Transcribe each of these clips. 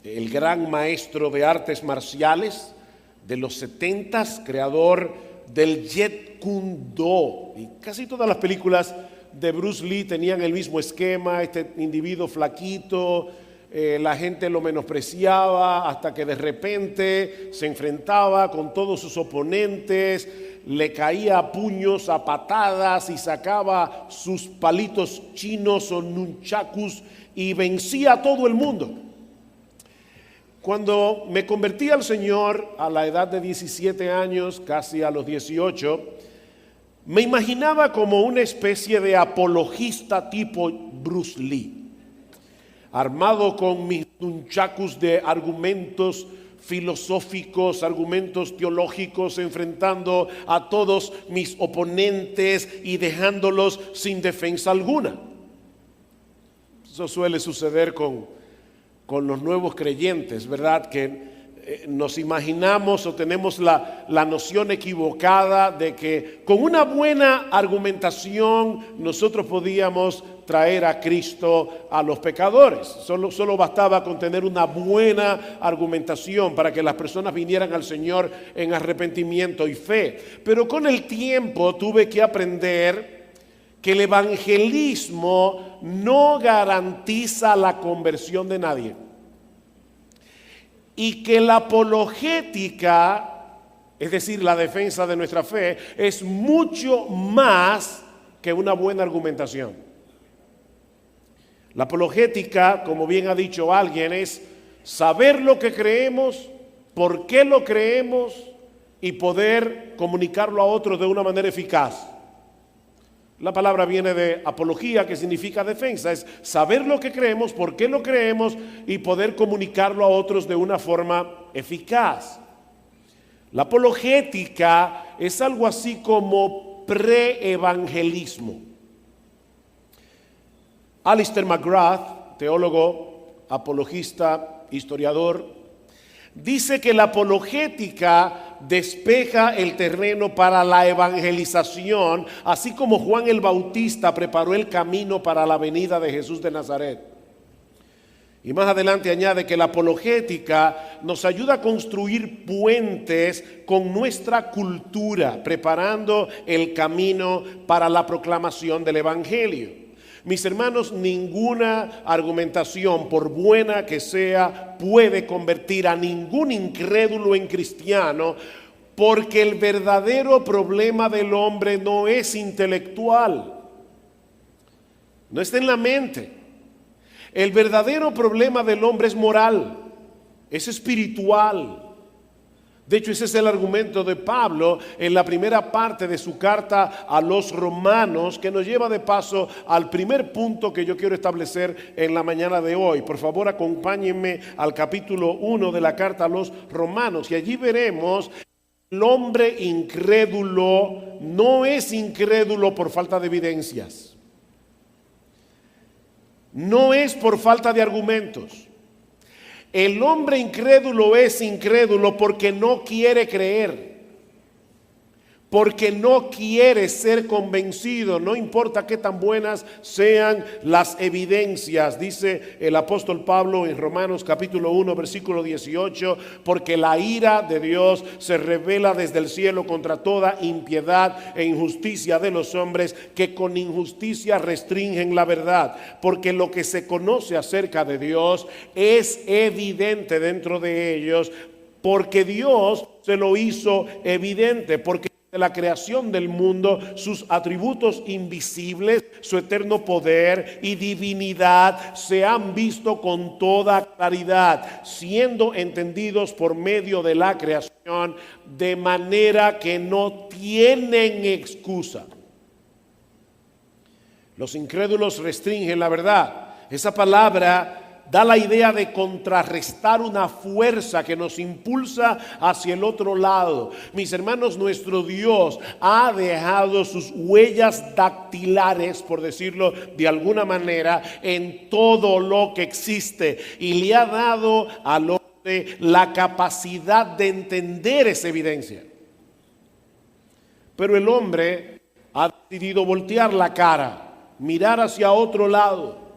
el gran maestro de artes marciales de los 70s, creador del Jeet Kune Do. Y casi todas las películas de Bruce Lee tenían el mismo esquema: este individuo flaquito, la gente lo menospreciaba hasta que de repente se enfrentaba con todos sus oponentes, le caía a puños, a patadas, y sacaba sus palitos chinos o nunchakus y vencía a todo el mundo. Cuando me convertí al Señor a la edad de 17 años, casi a los 18, me imaginaba como una especie de apologista tipo Bruce Lee, armado con mis nunchakus de argumentos filosóficos, argumentos teológicos, enfrentando a todos mis oponentes y dejándolos sin defensa alguna. Eso suele suceder con los nuevos creyentes, ¿verdad? Que nos imaginamos o tenemos la noción equivocada de que con una buena argumentación nosotros podíamos traer a Cristo a los pecadores. Solo bastaba con tener una buena argumentación para que las personas vinieran al Señor en arrepentimiento y fe. Pero con el tiempo tuve que aprender que el evangelismo no garantiza la conversión de nadie, y que la apologética, es decir, la defensa de nuestra fe, es mucho más que una buena argumentación. La apologética, como bien ha dicho alguien, es saber lo que creemos, por qué lo creemos y poder comunicarlo a otros de una manera eficaz. La palabra viene de apología, que significa defensa. Es saber lo que creemos, por qué lo creemos y poder comunicarlo a otros de una forma eficaz. La apologética es algo así como preevangelismo. Alistair McGrath, teólogo, apologista, historiador, dice que la apologética despeja el terreno para la evangelización, así como Juan el Bautista preparó el camino para la venida de Jesús de Nazaret. Y más adelante añade que la apologética nos ayuda a construir puentes con nuestra cultura, preparando el camino para la proclamación del evangelio. Mis hermanos, ninguna argumentación, por buena que sea, puede convertir a ningún incrédulo en cristiano, porque el verdadero problema del hombre no es intelectual, no está en la mente. El verdadero problema del hombre es moral, es espiritual. De hecho, ese es el argumento de Pablo en la primera parte de su carta a los romanos, que nos lleva de paso al primer punto que yo quiero establecer en la mañana de hoy. Por favor, acompáñenme al capítulo 1 de la carta a los romanos, y allí veremos que el hombre incrédulo no es incrédulo por falta de evidencias, no es por falta de argumentos. El hombre incrédulo es incrédulo porque no quiere creer, porque no quiere ser convencido, no importa qué tan buenas sean las evidencias. Dice el apóstol Pablo en Romanos capítulo 1 versículo 18, porque la ira de Dios se revela desde el cielo contra toda impiedad e injusticia de los hombres, que con injusticia restringen la verdad, porque lo que se conoce acerca de Dios es evidente dentro de ellos, porque Dios se lo hizo evidente, porque de la creación del mundo, sus atributos invisibles, su eterno poder y divinidad se han visto con toda claridad, siendo entendidos por medio de la creación, de manera que no tienen excusa. Los incrédulos restringen la verdad. Esa palabra da la idea de contrarrestar una fuerza que nos impulsa hacia el otro lado. Mis hermanos, nuestro Dios ha dejado sus huellas dactilares, por decirlo de alguna manera, en todo lo que existe, y le ha dado al hombre la capacidad de entender esa evidencia. Pero el hombre ha decidido voltear la cara, mirar hacia otro lado.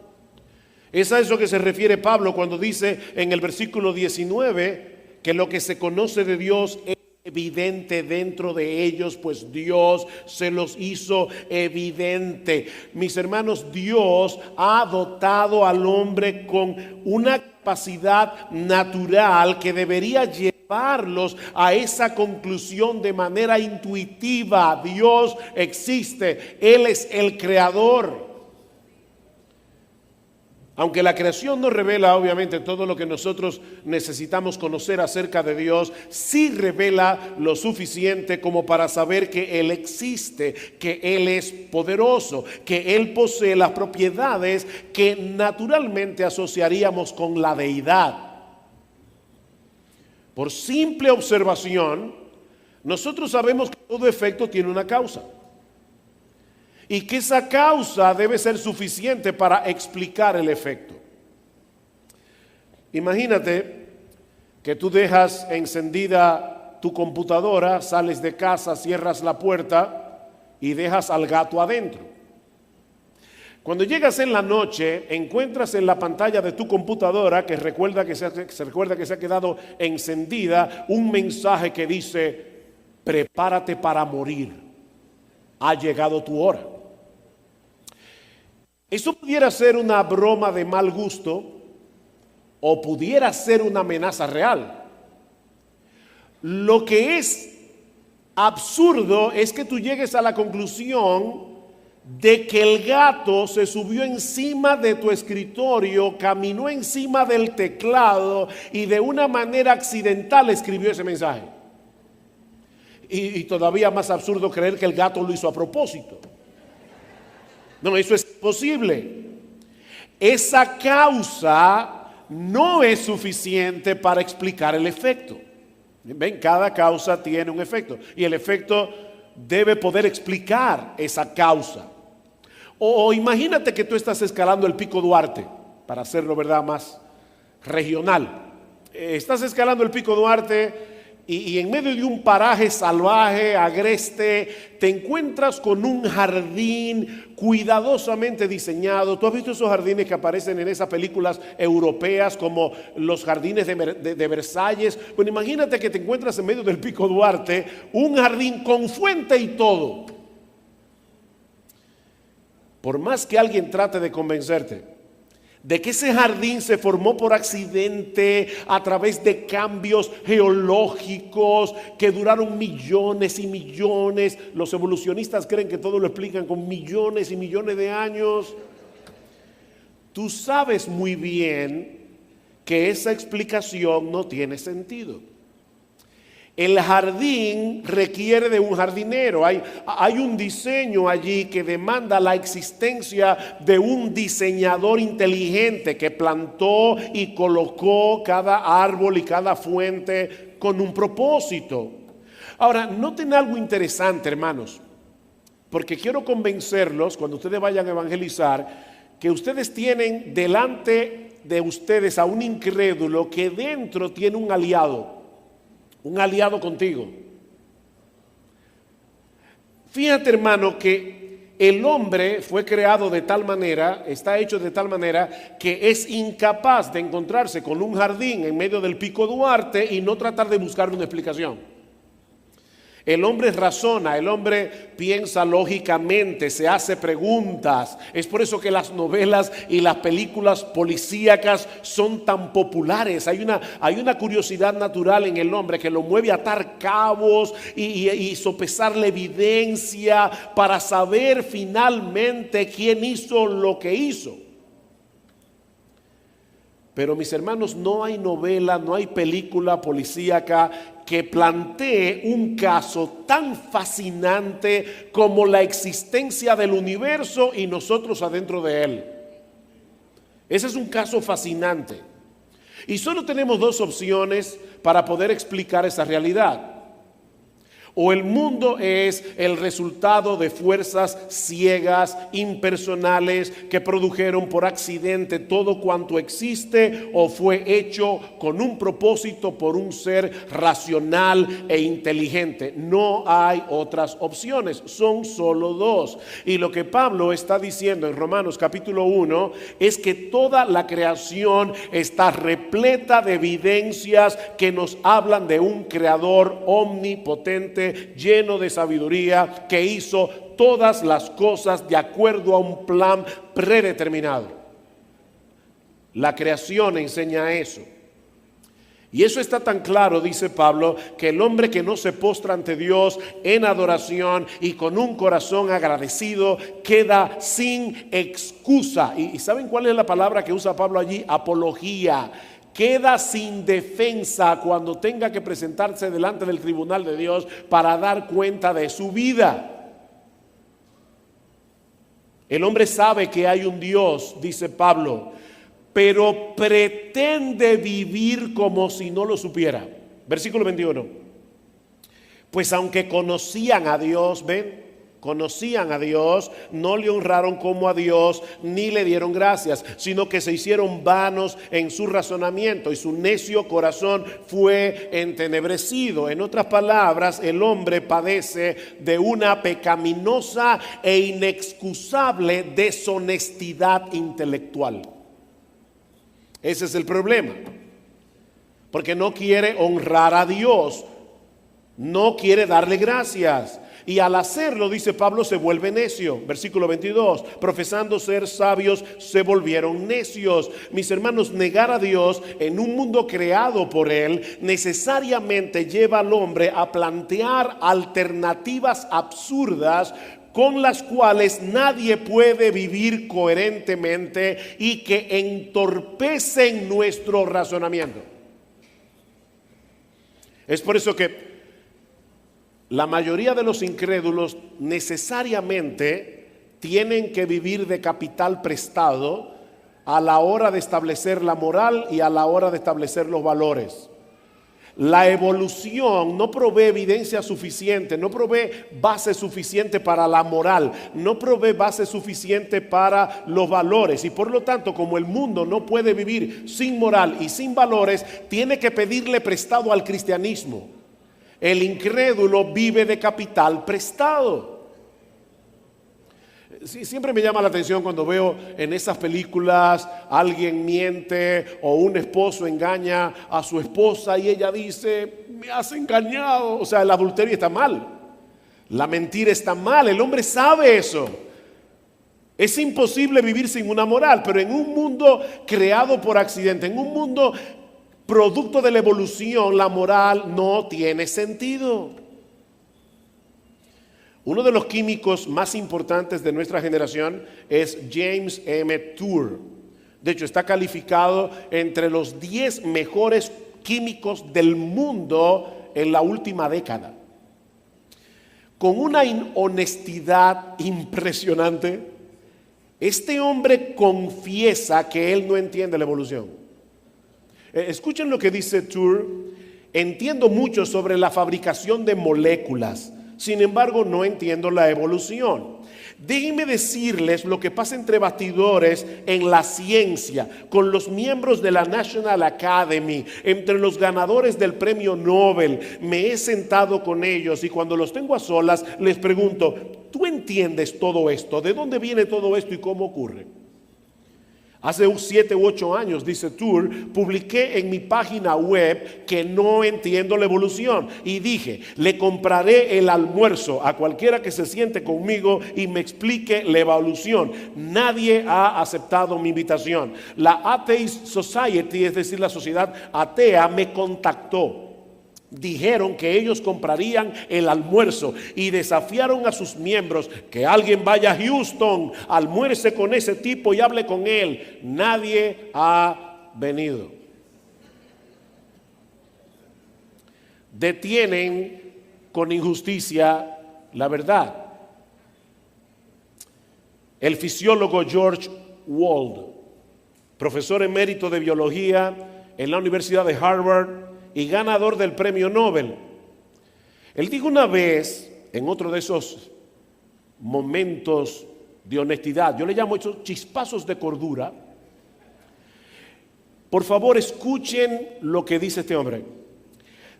Es a eso que se refiere Pablo cuando dice en el versículo 19 que lo que se conoce de Dios es evidente dentro de ellos, pues Dios se los hizo evidente. Mis hermanos, Dios ha dotado al hombre con una capacidad natural que debería llevarlos a esa conclusión de manera intuitiva. Dios existe, Él es el creador. Aunque la creación no revela obviamente todo lo que nosotros necesitamos conocer acerca de Dios, sí revela lo suficiente como para saber que Él existe, que Él es poderoso, que Él posee las propiedades que naturalmente asociaríamos con la deidad. Por simple observación, nosotros sabemos que todo efecto tiene una causa. Y que esa causa debe ser suficiente para explicar el efecto. Imagínate que tú dejas encendida tu computadora, sales de casa, cierras la puerta y dejas al gato adentro. Cuando llegas en la noche, encuentras en la pantalla de tu computadora, que recuerda que se ha quedado encendida, un mensaje que dice: prepárate para morir, ha llegado tu hora. Eso pudiera ser una broma de mal gusto o pudiera ser una amenaza real. Lo que es absurdo es que tú llegues a la conclusión de que el gato se subió encima de tu escritorio, caminó encima del teclado y de una manera accidental escribió ese mensaje. Y todavía más absurdo creer que el gato lo hizo a propósito. No, eso es imposible. Esa causa no es suficiente para explicar el efecto. Ven, cada causa tiene un efecto y el efecto debe poder explicar esa causa. O imagínate que tú estás escalando el Pico Duarte, para hacerlo, ¿verdad?, más regional. Estás escalando el Pico Duarte y en medio de un paraje salvaje, agreste, te encuentras con un jardín cuidadosamente diseñado. ¿Tú has visto esos jardines que aparecen en esas películas europeas como los jardines de Versalles? Bueno, imagínate que te encuentras en medio del Pico Duarte, un jardín con fuente y todo. Por más que alguien trate de convencerte de que ese jardín se formó por accidente a través de cambios geológicos que duraron millones y millones. Los evolucionistas creen que todo lo explican con millones y millones de años. Tú sabes muy bien que esa explicación no tiene sentido. El jardín requiere de un jardinero. Hay un diseño allí que demanda la existencia de un diseñador inteligente que plantó y colocó cada árbol y cada fuente con un propósito. Ahora, noten algo interesante, hermanos, porque quiero convencerlos cuando ustedes vayan a evangelizar que ustedes tienen delante de ustedes a un incrédulo que dentro tiene un aliado contigo. Fíjate, hermano, que el hombre fue creado de tal manera, está hecho de tal manera que es incapaz de encontrarse con un jardín en medio del Pico Duarte y no tratar de buscar una explicación. El hombre razona, el hombre piensa lógicamente, se hace preguntas. Es por eso que las novelas y las películas policíacas son tan populares. Hay una curiosidad natural en el hombre que lo mueve a atar cabos y sopesar la evidencia para saber finalmente quién hizo lo que hizo. Pero mis hermanos, no hay novela, no hay película policíaca que plantee un caso tan fascinante como la existencia del universo y nosotros adentro de él. Ese es un caso fascinante. Y solo tenemos dos opciones para poder explicar esa realidad. ¿O el mundo es el resultado de fuerzas ciegas, impersonales, que produjeron por accidente todo cuanto existe, o fue hecho con un propósito por un ser racional e inteligente? No hay otras opciones, son solo dos. Y lo que Pablo está diciendo en Romanos capítulo 1 es que toda la creación está repleta de evidencias que nos hablan de un creador omnipotente, lleno de sabiduría, que hizo todas las cosas de acuerdo a un plan predeterminado. La creación enseña eso. Y eso está tan claro, dice Pablo, que el hombre que no se postra ante Dios en adoración y con un corazón agradecido queda sin excusa. ¿Y saben cuál es la palabra que usa Pablo allí? Apología. Queda sin defensa cuando tenga que presentarse delante del tribunal de Dios para dar cuenta de su vida. El hombre sabe que hay un Dios, dice Pablo, pero pretende vivir como si no lo supiera. Versículo 21. Pues aunque conocían a Dios, ven, conocían a Dios, no le honraron como a Dios, ni le dieron gracias, sino que se hicieron vanos en su razonamiento y su necio corazón fue entenebrecido. En otras palabras, el hombre padece de una pecaminosa e inexcusable deshonestidad intelectual. Ese es el problema, porque no quiere honrar a Dios, no quiere darle gracias. Y al hacerlo, dice Pablo, se vuelve necio. Versículo 22, profesando ser sabios, se volvieron necios. Mis hermanos, negar a Dios en un mundo creado por Él necesariamente lleva al hombre a plantear alternativas absurdas con las cuales nadie puede vivir coherentemente y que entorpecen nuestro razonamiento. Es por eso que la mayoría de los incrédulos necesariamente tienen que vivir de capital prestado a la hora de establecer la moral y a la hora de establecer los valores. La evolución no provee evidencia suficiente, no provee base suficiente para la moral, no provee base suficiente para los valores, y por lo tanto, como el mundo no puede vivir sin moral y sin valores, tiene que pedirle prestado al cristianismo. El incrédulo vive de capital prestado. Sí, siempre me llama la atención cuando veo en esas películas alguien miente o un esposo engaña a su esposa y ella dice, me has engañado. O sea, el adulterio está mal, la mentira está mal, el hombre sabe eso. Es imposible vivir sin una moral, pero en un mundo creado por accidente, en un mundo producto de la evolución, la moral no tiene sentido. Uno de los químicos más importantes de nuestra generación es James M. Tour. De hecho, está calificado entre los 10 mejores químicos del mundo en la última década. Con una honestidad impresionante, este hombre confiesa que él no entiende la evolución. Escuchen lo que dice Tour. Entiendo mucho sobre la fabricación de moléculas. Sin embargo, no entiendo la evolución. Déjenme decirles lo que pasa entre bastidores en la ciencia, con los miembros de la National Academy, entre los ganadores del premio Nobel. Me he sentado con ellos y cuando los tengo a solas les pregunto, ¿tú entiendes todo esto? ¿De dónde viene todo esto y cómo ocurre? Hace 7 u 8 años, dice Tour, publiqué en mi página web que no entiendo la evolución y dije, le compraré el almuerzo a cualquiera que se siente conmigo y me explique la evolución. Nadie ha aceptado mi invitación. La Atheist Society, es decir, la sociedad atea, me contactó. Dijeron que ellos comprarían el almuerzo y desafiaron a sus miembros que alguien vaya a Houston, almuerce con ese tipo y hable con él. Nadie ha venido. Detienen con injusticia la verdad. El fisiólogo George Wald, profesor emérito de biología en la Universidad de Harvard y ganador del premio Nobel, Él dijo una vez, en otro de esos momentos de honestidad, yo le llamo esos chispazos de cordura. Por favor, escuchen lo que dice este hombre.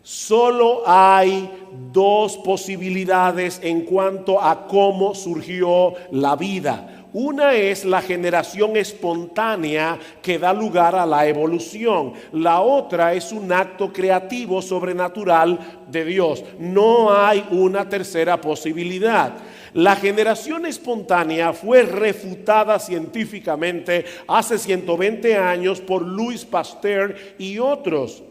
Solo hay dos posibilidades en cuanto a cómo surgió la vida. Una es la generación espontánea que da lugar a la evolución. La otra es un acto creativo sobrenatural de Dios. No hay una tercera posibilidad. La generación espontánea fue refutada científicamente hace 120 años por Louis Pasteur y otros.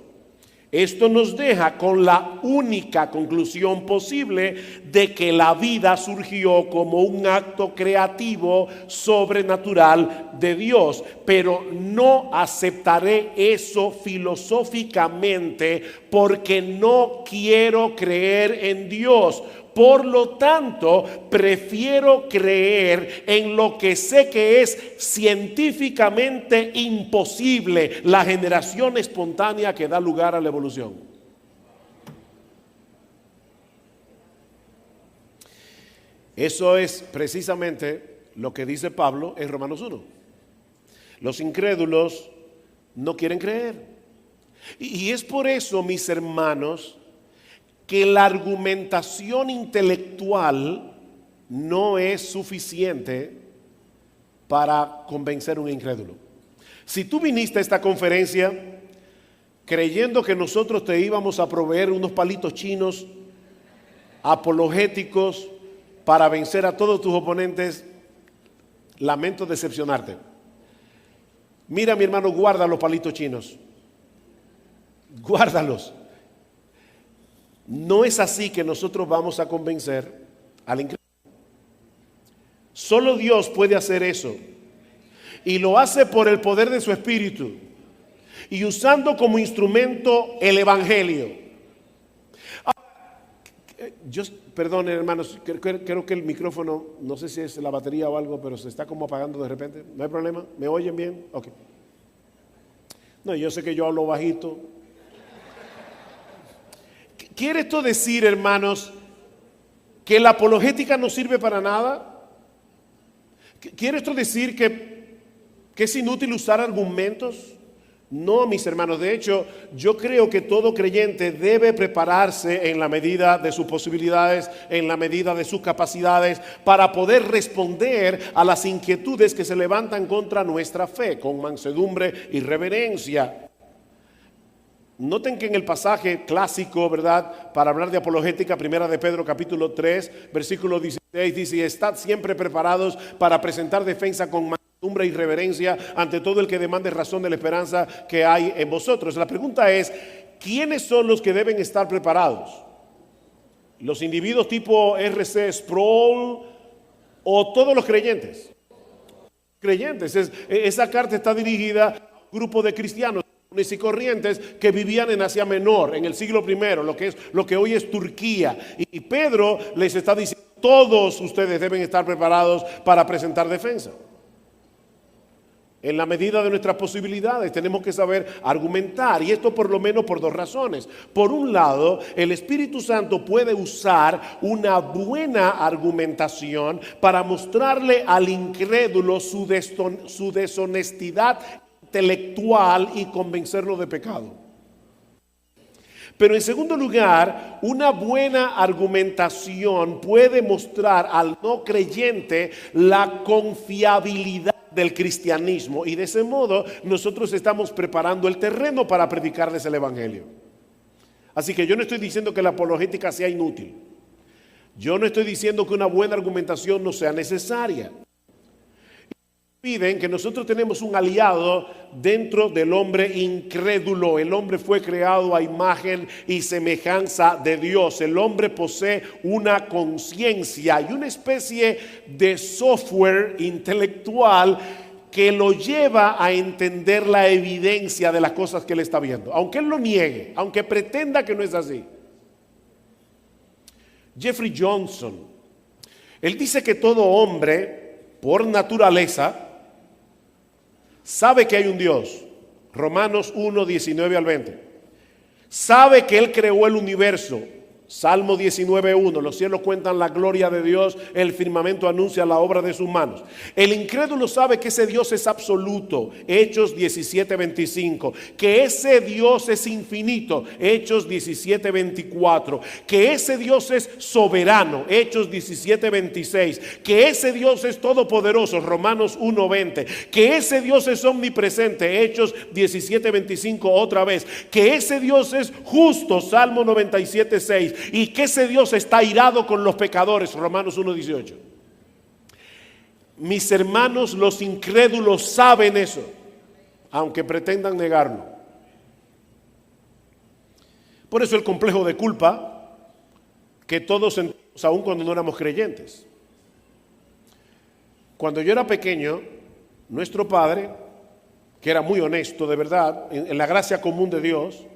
Esto nos deja con la única conclusión posible de que la vida surgió como un acto creativo sobrenatural de Dios. Pero no aceptaré eso filosóficamente porque no quiero creer en Dios. Por lo tanto, prefiero creer en lo que sé que es científicamente imposible, la generación espontánea que da lugar a la evolución. Eso es precisamente lo que dice Pablo en Romanos 1. Los incrédulos no quieren creer. Y es por eso, mis hermanos, que la argumentación intelectual no es suficiente para convencer a un incrédulo. Si tú viniste a esta conferencia creyendo que nosotros te íbamos a proveer unos palitos chinos apologéticos para vencer a todos tus oponentes, lamento decepcionarte. Mira, mi hermano, guarda los palitos chinos. Guárdalos. No es así que nosotros vamos a convencer al incrédulo. Solo Dios puede hacer eso. Y lo hace por el poder de su Espíritu. Y usando como instrumento el Evangelio. Perdón, hermanos, creo que el micrófono, no sé si es la batería o algo, pero se está como apagando de repente. ¿No hay problema? ¿Me oyen bien? Ok. No, yo sé que yo hablo bajito. ¿Quiere esto decir, hermanos, que la apologética no sirve para nada? ¿Quiere esto decir que es inútil usar argumentos? No, mis hermanos. De hecho, yo creo que todo creyente debe prepararse en la medida de sus posibilidades, en la medida de sus capacidades, para poder responder a las inquietudes que se levantan contra nuestra fe, con mansedumbre y reverencia. Noten que en el pasaje clásico, ¿verdad?, para hablar de apologética, primera de Pedro capítulo 3, versículo 16, dice: estad siempre preparados para presentar defensa con mansedumbre y reverencia ante todo el que demande razón de la esperanza que hay en vosotros. La pregunta es, ¿quiénes son los que deben estar preparados? ¿Los individuos tipo R.C. Sproul o todos los creyentes? Creyentes. Esa carta está dirigida a un grupo de cristianos y corrientes que vivían en Asia Menor en el siglo I, lo que hoy es Turquía, y Pedro les está diciendo: todos ustedes deben estar preparados para presentar defensa. En la medida de nuestras posibilidades tenemos que saber argumentar, y esto por lo menos por dos razones. Por un lado, el Espíritu Santo puede usar una buena argumentación para mostrarle al incrédulo su deshonestidad intelectual y convencerlo de pecado. Pero en segundo lugar, una buena argumentación puede mostrar al no creyente la confiabilidad del cristianismo, y de ese modo nosotros estamos preparando el terreno para predicarles el Evangelio. Así que yo no estoy diciendo que la apologética sea inútil. Yo no estoy diciendo que una buena argumentación no sea necesaria. Piden que nosotros tenemos un aliado dentro del hombre incrédulo. El hombre fue creado a imagen y semejanza de Dios. El hombre posee una conciencia y una especie de software intelectual que lo lleva a entender la evidencia de las cosas que él está viendo, aunque él lo niegue, aunque pretenda que no es así. Jeffrey Johnson, él dice que todo hombre, por naturaleza, sabe que hay un Dios. Romanos 1, 19 al 20. Sabe que Él creó el universo. Salmo 19:1, los cielos cuentan la gloria de Dios, el firmamento anuncia la obra de sus manos. El incrédulo sabe que ese Dios es absoluto, Hechos 17:25, que ese Dios es infinito, Hechos 17:24, que ese Dios es soberano, Hechos 17:26, que ese Dios es todopoderoso, Romanos 1:20, que ese Dios es omnipresente, Hechos 17:25 otra vez, que ese Dios es justo, Salmo 97:6, y que ese Dios está irado con los pecadores, Romanos 1:18. Mis hermanos, los incrédulos saben eso, aunque pretendan negarlo. Por eso el complejo de culpa que todos sentimos aún cuando no éramos creyentes. Cuando yo era pequeño, nuestro padre, que era muy honesto de verdad, en la gracia común de Dios,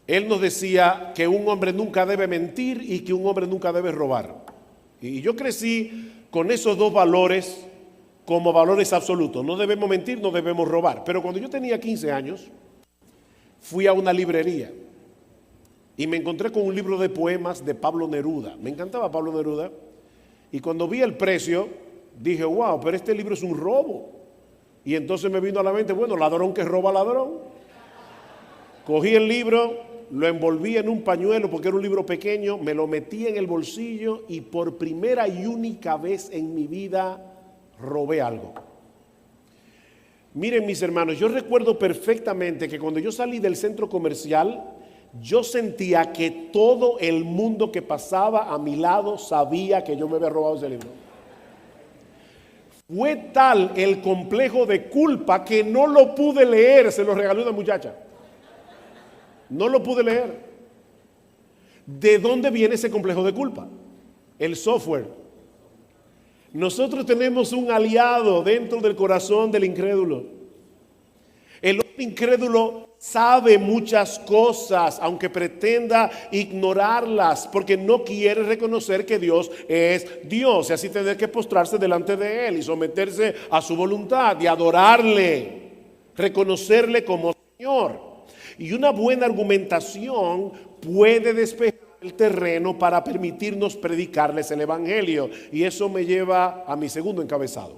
él nos decía que un hombre nunca debe mentir y que un hombre nunca debe robar. Y yo crecí con esos dos valores como valores absolutos. No debemos mentir, no debemos robar. Pero cuando yo tenía 15 años, fui a una librería y me encontré con un libro de poemas de Pablo Neruda. Me encantaba Pablo Neruda. Y cuando vi el precio, dije, wow, pero este libro es un robo. Y entonces me vino a la mente, bueno, ladrón que roba ladrón. Cogí el libro, lo envolví en un pañuelo porque era un libro pequeño, me lo metí en el bolsillo y por primera y única vez en mi vida robé algo. Miren, mis hermanos, yo recuerdo perfectamente que cuando yo salí del centro comercial, yo sentía que todo el mundo que pasaba a mi lado sabía que yo me había robado ese libro. Fue tal el complejo de culpa que no lo pude leer, se lo regaló una muchacha. No lo pude leer. ¿De dónde viene ese complejo de culpa? El software. Nosotros tenemos un aliado dentro del corazón del incrédulo. El hombre incrédulo sabe muchas cosas, aunque pretenda ignorarlas, porque no quiere reconocer que Dios es Dios, y así tener que postrarse delante de Él y someterse a su voluntad y adorarle, reconocerle como Señor. Y una buena argumentación puede despejar el terreno para permitirnos predicarles el evangelio. Y eso me lleva a mi segundo encabezado.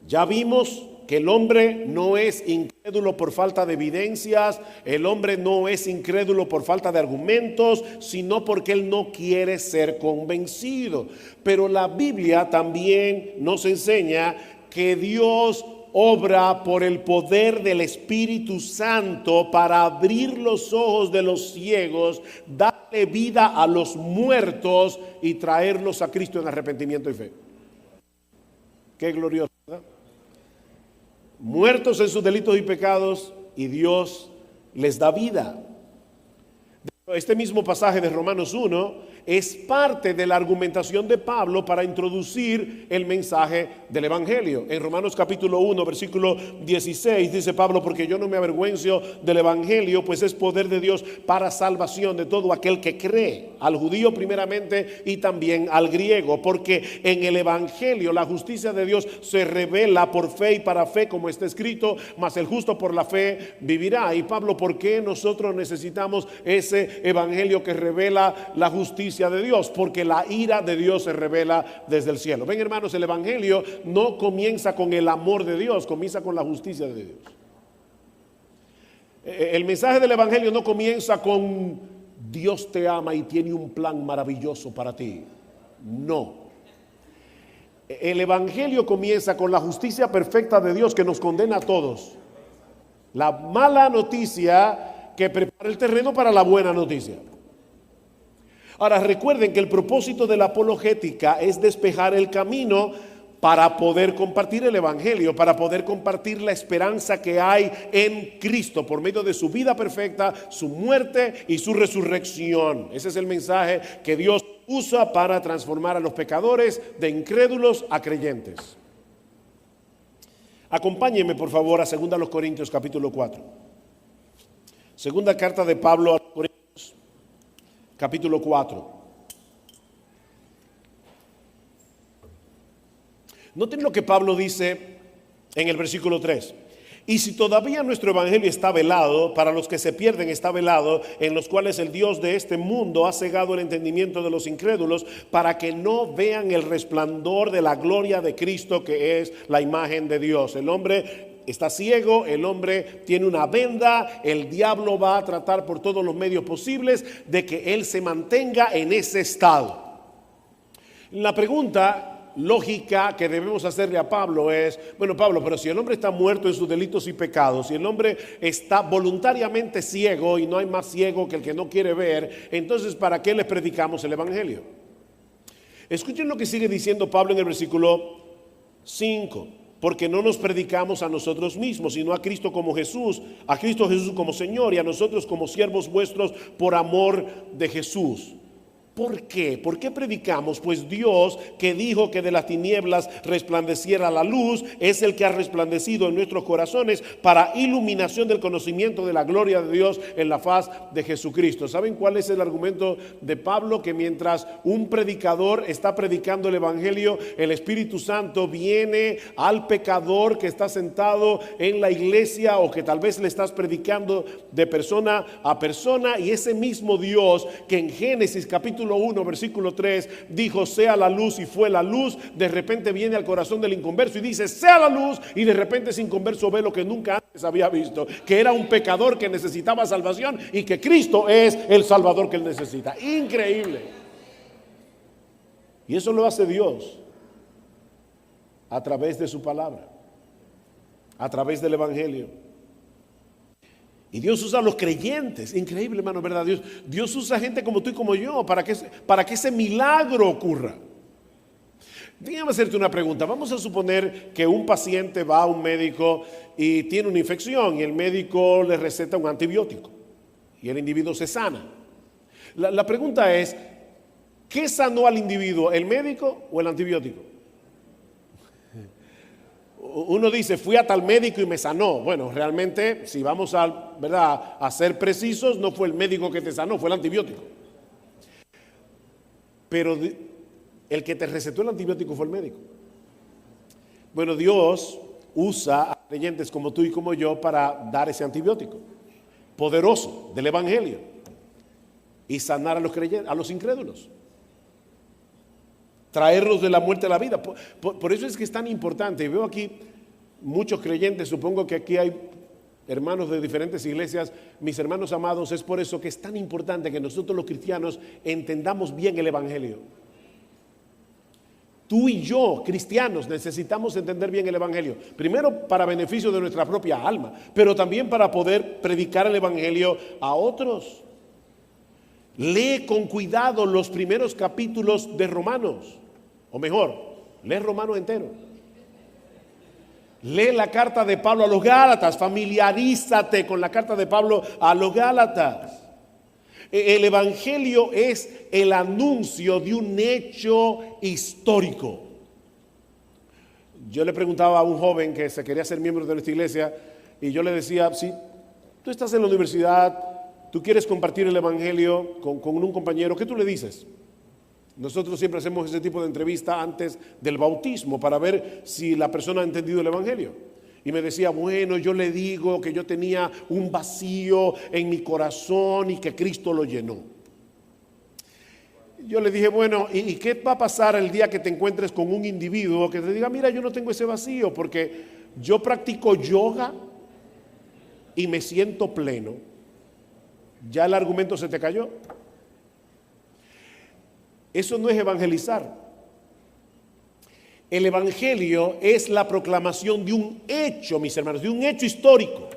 Ya vimos que el hombre no es incrédulo por falta de evidencias, el hombre no es incrédulo por falta de argumentos, sino porque él no quiere ser convencido. Pero la Biblia también nos enseña que Dios obra por el poder del Espíritu Santo para abrir los ojos de los ciegos, darle vida a los muertos y traerlos a Cristo en arrepentimiento y fe. Qué glorioso, ¿verdad? Muertos en sus delitos y pecados, y Dios les da vida. Este mismo pasaje de Romanos 1 es parte de la argumentación de Pablo para introducir el mensaje del evangelio. En Romanos capítulo 1 versículo 16 dice Pablo: porque yo no me avergüenzo del evangelio, pues es poder de Dios para salvación de todo aquel que cree, al judío primeramente y también al griego, porque en el evangelio la justicia de Dios se revela por fe y para fe, como está escrito, mas el justo por la fe vivirá. Y Pablo, ¿por qué nosotros necesitamos ese evangelio que revela la justicia de Dios? Porque la ira de Dios se revela desde el cielo. Ven, hermanos, el evangelio no comienza con el amor de Dios, comienza con la justicia de Dios. El mensaje del evangelio no comienza con Dios te ama y tiene un plan maravilloso para ti. No. El evangelio comienza con la justicia perfecta de Dios que nos condena a todos. La mala noticia que prepara el terreno para la buena noticia. Ahora, recuerden que el propósito de la apologética es despejar el camino para poder compartir el evangelio, para poder compartir la esperanza que hay en Cristo por medio de su vida perfecta, su muerte y su resurrección. Ese es el mensaje que Dios usa para transformar a los pecadores de incrédulos a creyentes. Acompáñenme por favor a 2 Corintios capítulo 4. Segunda carta de Pablo a los Corintios, capítulo 4. Noten lo que Pablo dice en el versículo 3. Y si todavía nuestro evangelio está velado, para los que se pierden está velado, en los cuales el Dios de este mundo ha cegado el entendimiento de los incrédulos para que no vean el resplandor de la gloria de Cristo, que es la imagen de Dios. El hombre está ciego, el hombre tiene una venda, el diablo va a tratar por todos los medios posibles de que él se mantenga en ese estado. La pregunta lógica que debemos hacerle a Pablo es: bueno, Pablo, pero si el hombre está muerto en sus delitos y pecados, si el hombre está voluntariamente ciego y no hay más ciego que el que no quiere ver, entonces ¿para qué le predicamos el evangelio? Escuchen lo que sigue diciendo Pablo en el versículo 5. Porque no nos predicamos a nosotros mismos, sino a Cristo como Jesús, a Cristo Jesús como Señor y a nosotros como siervos vuestros por amor de Jesús. ¿Por qué? ¿Por qué predicamos? Pues Dios, que dijo que de las tinieblas resplandeciera la luz, es el que ha resplandecido en nuestros corazones para iluminación del conocimiento de la gloria de Dios en la faz de Jesucristo. ¿Saben cuál es el argumento de Pablo? Que mientras un predicador está predicando el evangelio, el Espíritu Santo viene al pecador que está sentado en la iglesia, o que tal vez le estás predicando de persona a persona, y ese mismo Dios que en Génesis capítulo 1 versículo 3 dijo sea la luz y fue la luz, de repente viene al corazón del inconverso y dice sea la luz, y de repente ese inconverso ve lo que nunca antes había visto, que era un pecador que necesitaba salvación y que Cristo es el Salvador que él necesita. Increíble. Y eso lo hace Dios a través de su palabra, a través del evangelio. Y Dios usa a los creyentes. Increíble, hermano, ¿verdad? Dios usa gente como tú y como yo para que ese milagro ocurra. Déjame hacerte una pregunta. Vamos a suponer que un paciente va a un médico y tiene una infección y el médico le receta un antibiótico y el individuo se sana. La pregunta es, ¿qué sanó al individuo? ¿El médico o el antibiótico? Uno dice, fui a tal médico y me sanó. Bueno, realmente, si vamos a ser precisos, no fue el médico que te sanó, fue el antibiótico. Pero el que te recetó el antibiótico fue el médico. Bueno, Dios usa a creyentes como tú y como yo para dar ese antibiótico poderoso del evangelio y sanar a los creyentes, a los incrédulos. Traerlos de la muerte a la vida. Por eso es que es tan importante. Veo aquí muchos creyentes, supongo que aquí hay hermanos de diferentes iglesias, mis hermanos amados, es por eso que es tan importante que nosotros los cristianos entendamos bien el evangelio. Tú y yo, cristianos, necesitamos entender bien el evangelio. Primero para beneficio de nuestra propia alma, pero también para poder predicar el evangelio a otros. Lee con cuidado los primeros capítulos de Romanos. O mejor, lee Romanos entero. Lee la carta de Pablo a los Gálatas. Familiarízate con la carta de Pablo a los Gálatas. El evangelio es el anuncio de un hecho histórico. Yo le preguntaba a un joven que se quería ser miembro de nuestra iglesia y yo le decía, si tú estás en la universidad, tú quieres compartir el evangelio con un compañero, ¿qué tú le dices? Nosotros siempre hacemos ese tipo de entrevista antes del bautismo para ver si la persona ha entendido el evangelio. Y me decía, bueno, yo le digo que yo tenía un vacío en mi corazón y que Cristo lo llenó. Yo le dije, bueno, ¿y qué va a pasar el día que te encuentres con un individuo que te diga, mira, yo no tengo ese vacío porque yo practico yoga y me siento pleno? ¿Ya el argumento se te cayó? Eso no es evangelizar. El evangelio es la proclamación de un hecho, mis hermanos, de un hecho histórico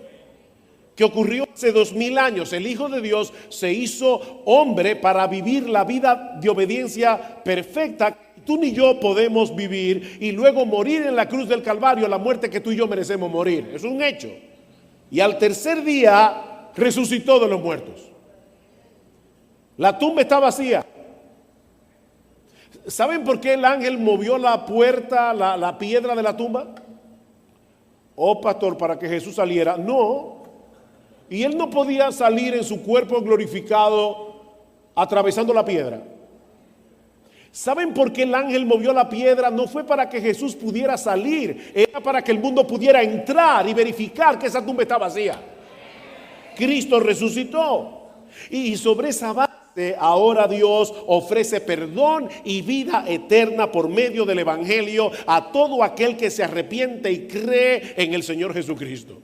que ocurrió hace 2000 años. El Hijo de Dios se hizo hombre para vivir la vida de obediencia perfecta. Tú ni yo podemos vivir y luego morir en la cruz del Calvario, la muerte que tú y yo merecemos morir. Es un hecho. Y al tercer día resucitó de los muertos. La tumba está vacía. ¿Saben por qué el ángel movió la puerta, la piedra de la tumba? Oh, pastor, para que Jesús saliera. No. Y él no podía salir en su cuerpo glorificado atravesando la piedra. ¿Saben por qué el ángel movió la piedra? No fue para que Jesús pudiera salir, era para que el mundo pudiera entrar y verificar que esa tumba está vacía. Cristo resucitó. Y sobre esa base ahora Dios ofrece perdón y vida eterna por medio del evangelio a todo aquel que se arrepiente y cree en el Señor Jesucristo.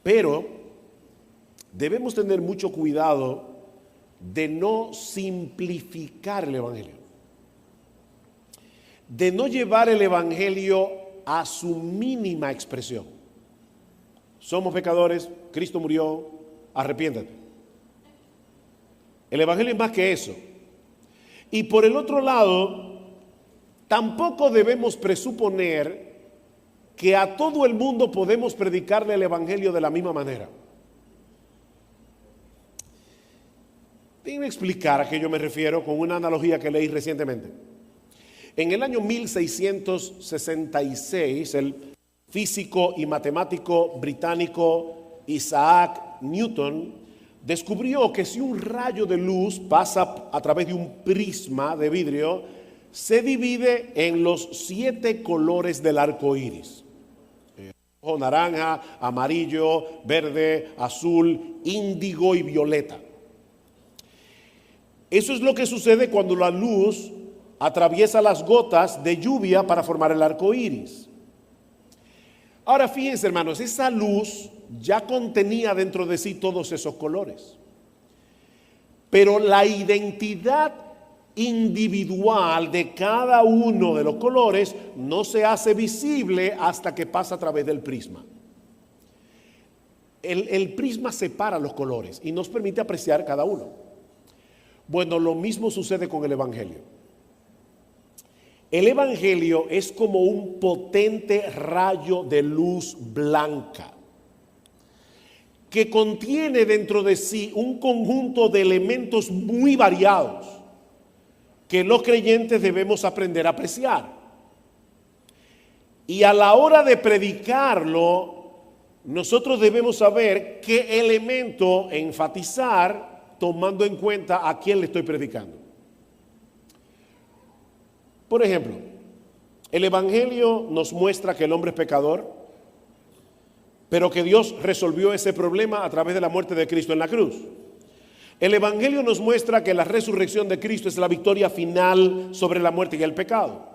Pero debemos tener mucho cuidado de no simplificar el evangelio, de no llevar el evangelio a su mínima expresión. Somos pecadores, Cristo murió, arrepiéntate. El evangelio es más que eso. Y por el otro lado, tampoco debemos presuponer que a todo el mundo podemos predicarle el evangelio de la misma manera. Déjenme explicar a qué yo me refiero con una analogía que leí recientemente. En el año 1666, el físico y matemático británico Isaac Newton descubrió que si un rayo de luz pasa a través de un prisma de vidrio, se divide en los 7 colores del arco iris: rojo, naranja, amarillo, verde, azul, índigo y violeta. Eso es lo que sucede cuando la luz atraviesa las gotas de lluvia para formar el arco iris. Ahora fíjense, hermanos, esa luz ya contenía dentro de sí todos esos colores. Pero la identidad individual de cada uno de los colores no se hace visible hasta que pasa a través del prisma. El prisma separa los colores y nos permite apreciar cada uno. Bueno, lo mismo sucede con el evangelio. El evangelio es como un potente rayo de luz blanca que contiene dentro de sí un conjunto de elementos muy variados que los creyentes debemos aprender a apreciar. Y a la hora de predicarlo, nosotros debemos saber qué elemento enfatizar, tomando en cuenta a quién le estoy predicando. Por ejemplo, el evangelio nos muestra que el hombre es pecador, pero que Dios resolvió ese problema a través de la muerte de Cristo en la cruz. El evangelio nos muestra que la resurrección de Cristo es la victoria final sobre la muerte y el pecado.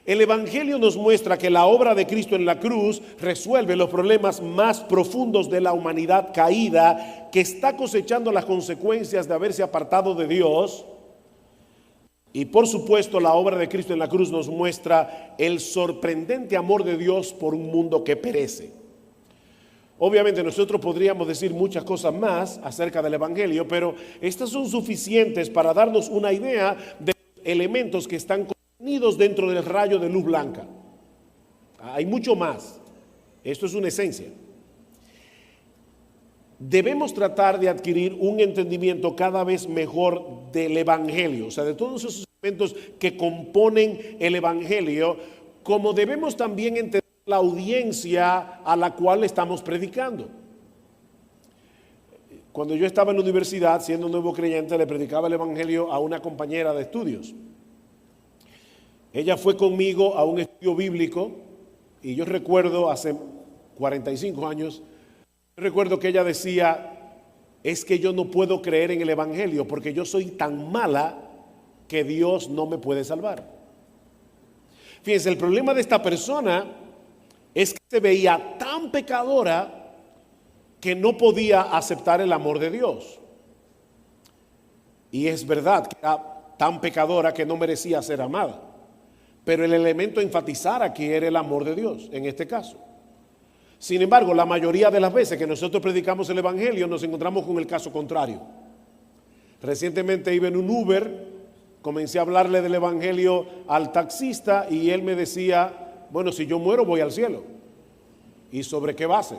El evangelio nos muestra que la obra de Cristo en la cruz resuelve los problemas más profundos de la humanidad caída, que está cosechando las consecuencias de haberse apartado de Dios. Y por supuesto, la obra de Cristo en la cruz nos muestra el sorprendente amor de Dios por un mundo que perece. Obviamente nosotros podríamos decir muchas cosas más acerca del evangelio, pero estas son suficientes para darnos una idea de los elementos que están contenidos dentro del rayo de luz blanca. Hay mucho más. Esto es una esencia. Debemos tratar de adquirir un entendimiento cada vez mejor del evangelio, o sea, de todos esos elementos que componen el evangelio, como debemos también entender la audiencia a la cual estamos predicando. Cuando yo estaba en la universidad, siendo un nuevo creyente, le predicaba el evangelio a una compañera de estudios. Ella fue conmigo a un estudio bíblico y yo recuerdo hace 45 años, recuerdo que ella decía: es que yo no puedo creer en el evangelio porque yo soy tan mala que Dios no me puede salvar. Fíjense, el problema de esta persona es que se veía tan pecadora que no podía aceptar el amor de Dios. Y es verdad que era tan pecadora que no merecía ser amada. Pero el elemento a enfatizar aquí era el amor de Dios, en este caso. Sin embargo, la mayoría de las veces que nosotros predicamos el evangelio nos encontramos con el caso contrario. Recientemente iba en un Uber, comencé a hablarle del evangelio al taxista y él me decía: bueno, si yo muero voy al cielo. ¿Y sobre qué base?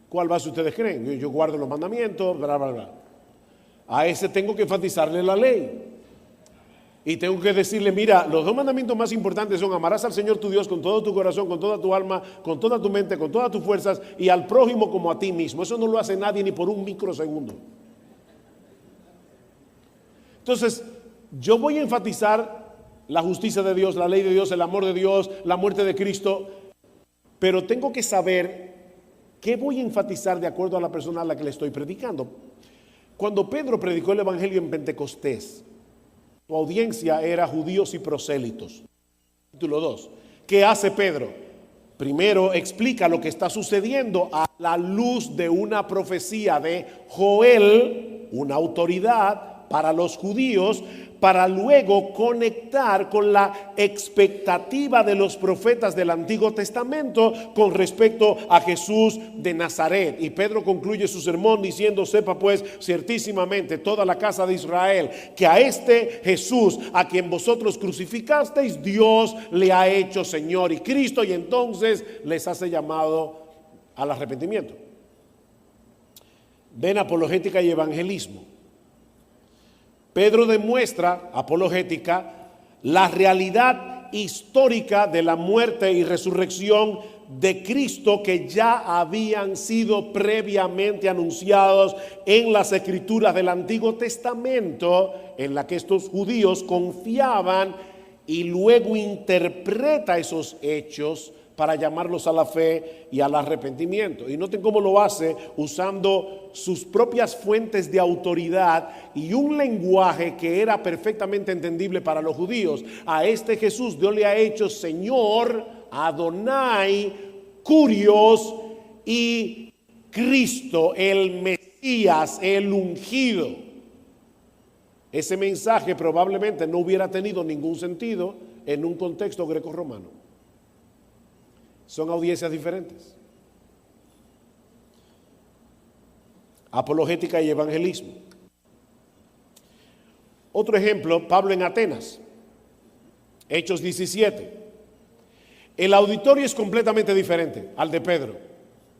¿Cuál base ustedes creen? Yo guardo los mandamientos, bla, bla, bla. A ese tengo que enfatizarle la ley. Y tengo que decirle: mira, los 2 mandamientos más importantes son: amarás al Señor tu Dios con todo tu corazón, con toda tu alma, con toda tu mente, con todas tus fuerzas, y al prójimo como a ti mismo. Eso no lo hace nadie ni por un microsegundo. Entonces, yo voy a enfatizar la justicia de Dios, la ley de Dios, el amor de Dios, la muerte de Cristo, pero tengo que saber qué voy a enfatizar de acuerdo a la persona a la que le estoy predicando. Cuando Pedro predicó el evangelio en Pentecostés, su audiencia era judíos y prosélitos. Capítulo 2. ¿Qué hace Pedro? Primero explica lo que está sucediendo a la luz de una profecía de Joel, una autoridad para los judíos, para luego conectar con la expectativa de los profetas del Antiguo Testamento con respecto a Jesús de Nazaret. Y Pedro concluye su sermón diciendo: sepa pues ciertísimamente toda la casa de Israel que a este Jesús a quien vosotros crucificasteis, Dios le ha hecho Señor y Cristo, y entonces les hace llamado al arrepentimiento. Ven apologética y evangelismo. Pedro demuestra, apologética, la realidad histórica de la muerte y resurrección de Cristo que ya habían sido previamente anunciados en las escrituras del Antiguo Testamento, en la que estos judíos confiaban, y luego interpreta esos hechos para llamarlos a la fe y al arrepentimiento. Y noten cómo lo hace usando sus propias fuentes de autoridad y un lenguaje que era perfectamente entendible para los judíos. A este Jesús Dios le ha hecho Señor, Adonai, Curios y Cristo, el Mesías, el ungido. Ese mensaje probablemente no hubiera tenido ningún sentido en un contexto greco-romano. Son audiencias diferentes. Apologética y evangelismo. Otro ejemplo, Pablo en Atenas, Hechos 17. El auditorio es completamente diferente al de Pedro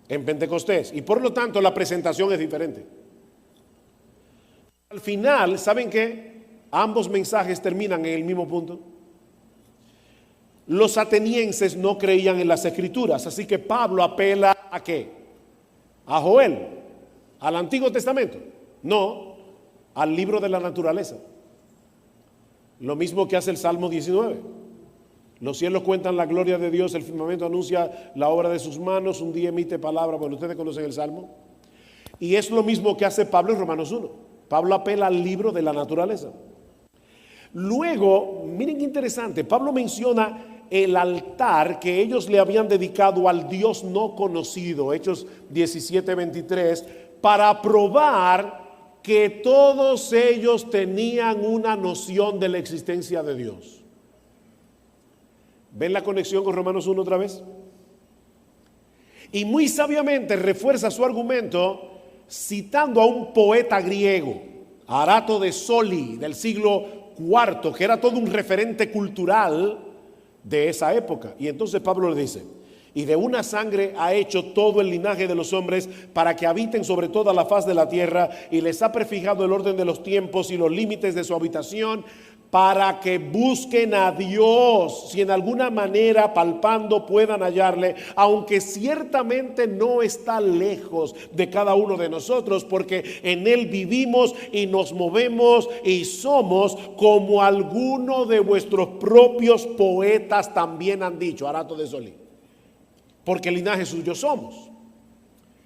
en Pentecostés, y por lo tanto la presentación es diferente. Al final, ¿saben qué? Ambos mensajes terminan en el mismo punto. Los atenienses no creían en las escrituras, así que Pablo apela ¿a qué? A Joel, al Antiguo Testamento, no al libro de la naturaleza. Lo mismo que hace el Salmo 19. Los cielos cuentan la gloria de Dios, el firmamento anuncia la obra de sus manos, un día emite palabra. Bueno, ustedes conocen el Salmo. Y es lo mismo que hace Pablo en Romanos 1. Pablo apela al libro de la naturaleza. Luego, miren qué interesante, Pablo menciona el altar que ellos le habían dedicado al Dios no conocido, Hechos 17:23, para probar que todos ellos tenían una noción de la existencia de Dios. ¿Ven la conexión con Romanos 1 otra vez? Y muy sabiamente refuerza su argumento citando a un poeta griego, Arato de Soli, del siglo IV, que era todo un referente cultural de esa época. Y entonces Pablo le dice: y de una sangre ha hecho todo el linaje de los hombres para que habiten sobre toda la faz de la tierra, y les ha prefijado el orden de los tiempos y los límites de su habitación, para que busquen a Dios, si en alguna manera palpando puedan hallarle, aunque ciertamente no está lejos de cada uno de nosotros, porque en él vivimos y nos movemos y somos, como alguno de vuestros propios poetas también han dicho, Arato de Solí, porque linaje suyo somos.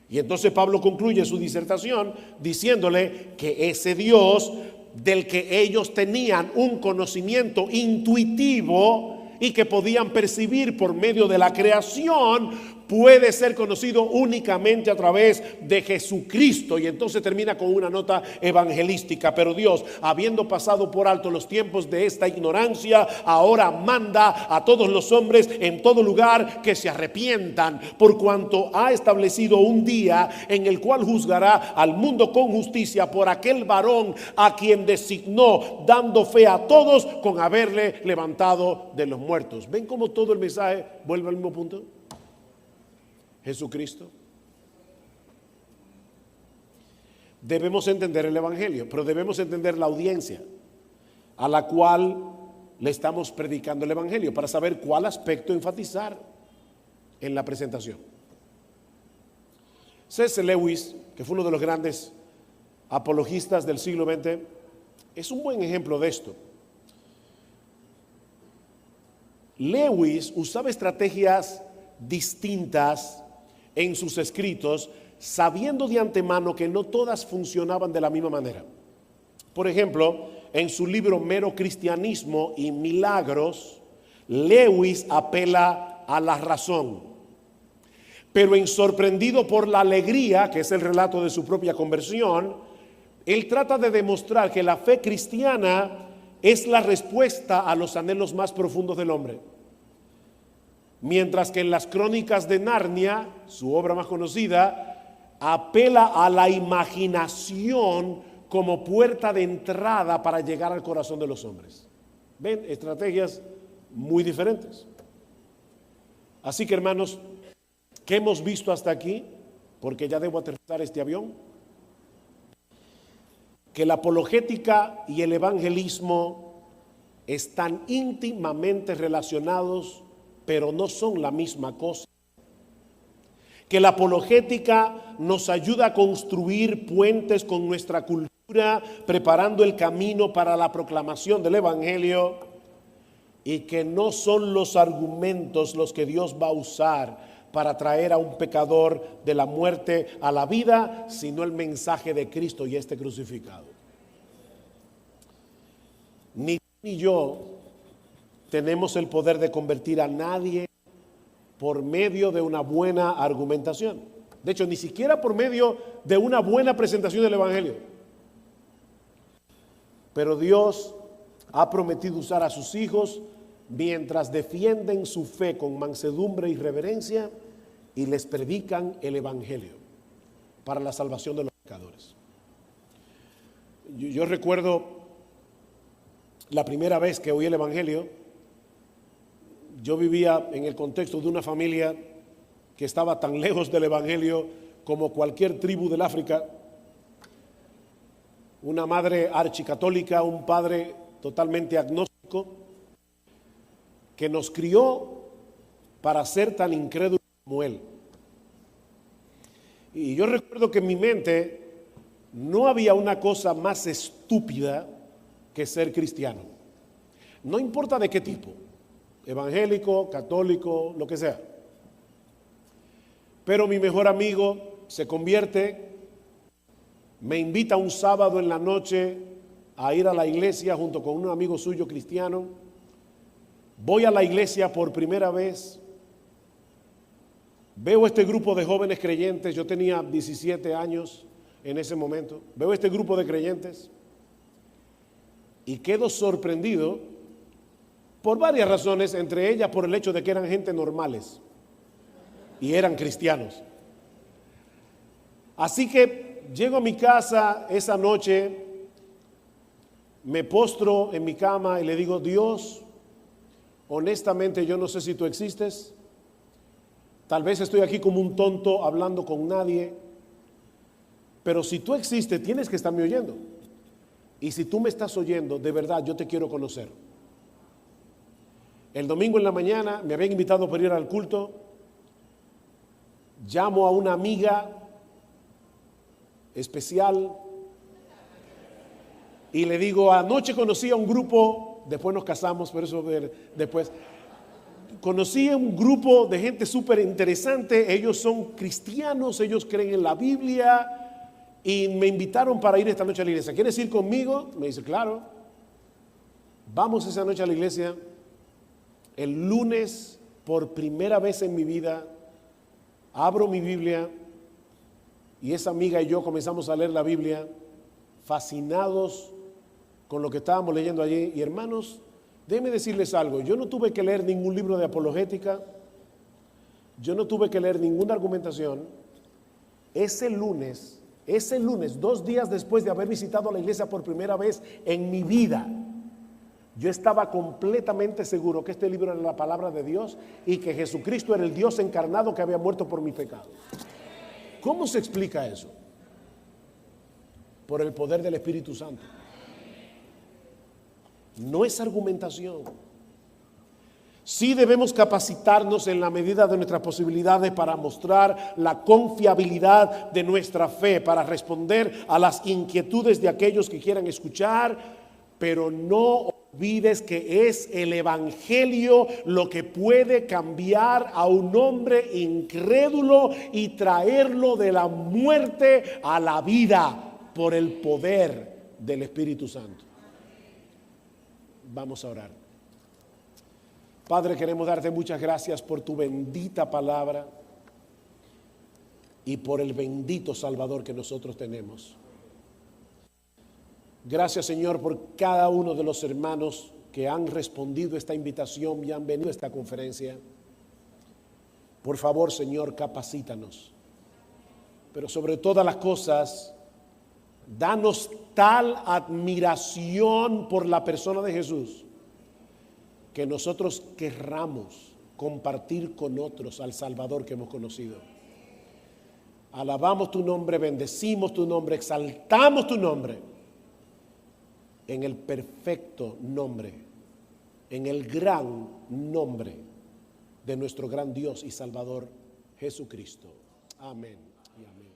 Y entonces Pablo concluye su disertación diciéndole que ese Dios del que ellos tenían un conocimiento intuitivo y que podían percibir por medio de la creación, puede ser conocido únicamente a través de Jesucristo. Y entonces termina con una nota evangelística: pero Dios, habiendo pasado por alto los tiempos de esta ignorancia, ahora manda a todos los hombres en todo lugar que se arrepientan, por cuanto ha establecido un día en el cual juzgará al mundo con justicia por aquel varón a quien designó, dando fe a todos con haberle levantado de los muertos. ¿Ven cómo todo el mensaje vuelve al mismo punto? Jesucristo. Debemos entender el evangelio, pero debemos entender la audiencia a la cual le estamos predicando el evangelio, para saber cuál aspecto enfatizar en la presentación. C.S. Lewis, que fue uno de los grandes apologistas del siglo XX, es un buen ejemplo de esto. Lewis usaba estrategias distintas en sus escritos, sabiendo de antemano que no todas funcionaban de la misma manera. Por ejemplo, en su libro Mero Cristianismo y Milagros, Lewis apela a la razón. Pero en Sorprendido por la Alegría, que es el relato de su propia conversión, él trata de demostrar que la fe cristiana es la respuesta a los anhelos más profundos del hombre. Mientras que en las Crónicas de Narnia, su obra más conocida, apela a la imaginación como puerta de entrada para llegar al corazón de los hombres. ¿Ven? Estrategias muy diferentes. Así que, hermanos, ¿qué hemos visto hasta aquí? Porque ya debo aterrizar este avión. Que la apologética y el evangelismo están íntimamente relacionados, pero no son la misma cosa. Que la apologética nos ayuda a construir puentes con nuestra cultura, preparando el camino para la proclamación del evangelio, y que no son los argumentos los que Dios va a usar para traer a un pecador de la muerte a la vida, sino el mensaje de Cristo y este crucificado. Ni tú ni yo tenemos el poder de convertir a nadie por medio de una buena argumentación. De hecho, ni siquiera por medio de una buena presentación del evangelio. Pero Dios ha prometido usar a sus hijos mientras defienden su fe con mansedumbre y reverencia y les predican el evangelio para la salvación de los pecadores. Yo recuerdo la primera vez que oí el evangelio. Yo vivía en el contexto de una familia que estaba tan lejos del evangelio como cualquier tribu del África. Una madre archicatólica, un padre totalmente agnóstico, que nos crió para ser tan incrédulos como él. Y yo recuerdo que en mi mente no había una cosa más estúpida que ser cristiano. No importa de qué tipo, evangélico, católico, lo que sea. Pero mi mejor amigo se convierte, me invita un sábado en la noche a ir a la iglesia junto con un amigo suyo cristiano. Voy a la iglesia por primera vez. Veo este grupo de jóvenes creyentes. Yo tenía 17 años en ese momento. Veo este grupo de creyentes y quedo sorprendido por varias razones, entre ellas por el hecho de que eran gente normales y eran cristianos. Así que llego a mi casa esa noche, me postro en mi cama y le digo: Dios, honestamente yo no sé si tú existes. Tal vez estoy aquí como un tonto hablando con nadie, pero si tú existes tienes que estarme oyendo. Y si tú me estás oyendo, de verdad yo te quiero conocer. El domingo en la mañana me habían invitado para ir al culto. Llamo a una amiga especial y le digo: anoche conocí a un grupo, después nos casamos, pero eso después. Conocí a un grupo de gente súper interesante. Ellos son cristianos, ellos creen en la Biblia y me invitaron para ir esta noche a la iglesia. ¿Quieres ir conmigo? Me dice: claro. Vamos esa noche a la iglesia. El lunes, por primera vez en mi vida, abro mi Biblia y esa amiga y yo comenzamos a leer la Biblia, fascinados con lo que estábamos leyendo allí. Y hermanos, déjenme decirles algo: yo no tuve que leer ningún libro de apologética, yo no tuve que leer ninguna argumentación. Ese lunes, 2 días después de haber visitado la iglesia por primera vez en mi vida, yo estaba completamente seguro que este libro era la palabra de Dios y que Jesucristo era el Dios encarnado que había muerto por mi pecado. ¿Cómo se explica eso? Por el poder del Espíritu Santo. No es argumentación. Sí debemos capacitarnos en la medida de nuestras posibilidades para mostrar la confiabilidad de nuestra fe, para responder a las inquietudes de aquellos que quieran escuchar, pero no olvides que es el evangelio lo que puede cambiar a un hombre incrédulo y traerlo de la muerte a la vida por el poder del Espíritu Santo. Vamos a orar. Padre, queremos darte muchas gracias por tu bendita palabra y por el bendito Salvador que nosotros tenemos. Gracias, Señor, por cada uno de los hermanos que han respondido a esta invitación y han venido a esta conferencia. Por favor, Señor, capacítanos. Pero sobre todas las cosas, danos tal admiración por la persona de Jesús que nosotros querramos compartir con otros al Salvador que hemos conocido. Alabamos tu nombre, bendecimos tu nombre, exaltamos tu nombre. En el perfecto nombre, en el gran nombre de nuestro gran Dios y Salvador Jesucristo. Amén y amén.